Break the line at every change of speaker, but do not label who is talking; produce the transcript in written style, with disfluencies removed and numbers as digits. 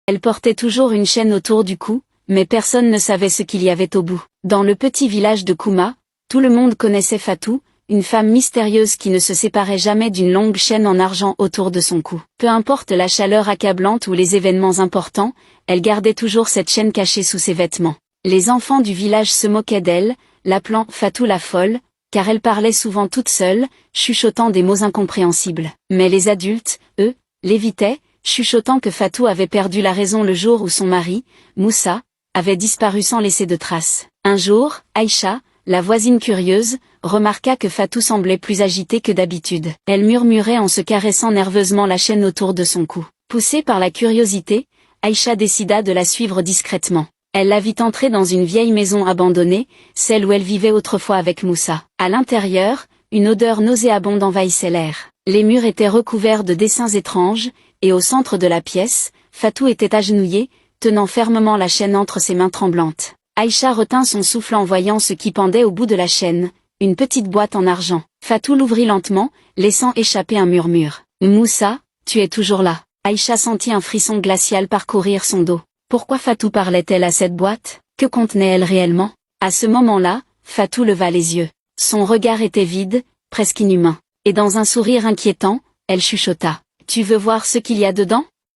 Elle portait toujours une chaîne autour du cou, mais personne ne savait ce qu'il y avait au bout. Dans le petit village de Kouma, tout le monde connaissait Fatou, une femme mystérieuse qui ne se séparait jamais d'une longue chaîne en argent autour de son cou. Peu importe la chaleur accablante ou les événements importants, elle gardait toujours cette chaîne cachée sous ses vêtements. Les enfants du village se moquaient d'elle, l'appelant Fatou la folle, car elle parlait souvent toute seule, chuchotant des mots incompréhensibles. Mais les adultes, eux, l'évitaient, chuchotant que Fatou avait perdu la raison le jour où son mari, Moussa, avait disparu sans laisser de traces. Un jour, Aïcha, la voisine curieuse, remarqua que Fatou semblait plus agitée que d'habitude. Elle murmurait en se caressant nerveusement la chaîne autour de son cou. Poussée par la curiosité, Aïcha décida de la suivre discrètement. Elle la vit entrer dans une vieille maison abandonnée, celle où elle vivait autrefois avec Moussa. À l'intérieur, une odeur nauséabonde envahissait l'air. Les murs étaient recouverts de dessins étranges, et au centre de la pièce, Fatou était agenouillée, tenant fermement la chaîne entre ses mains tremblantes. Aïcha retint son souffle en voyant ce qui pendait au bout de la chaîne, une petite boîte en argent. Fatou l'ouvrit lentement, laissant échapper un murmure. « Moussa, tu es toujours là ?» Aïcha sentit un frisson glacial parcourir son dos. Pourquoi Fatou parlait-elle à cette boîte? Que contenait-elle réellement? À ce moment-là, Fatou leva les yeux. Son regard était vide, presque inhumain. Et dans un sourire inquiétant, elle chuchota. « Tu veux voir ce qu'il y a dedans ?»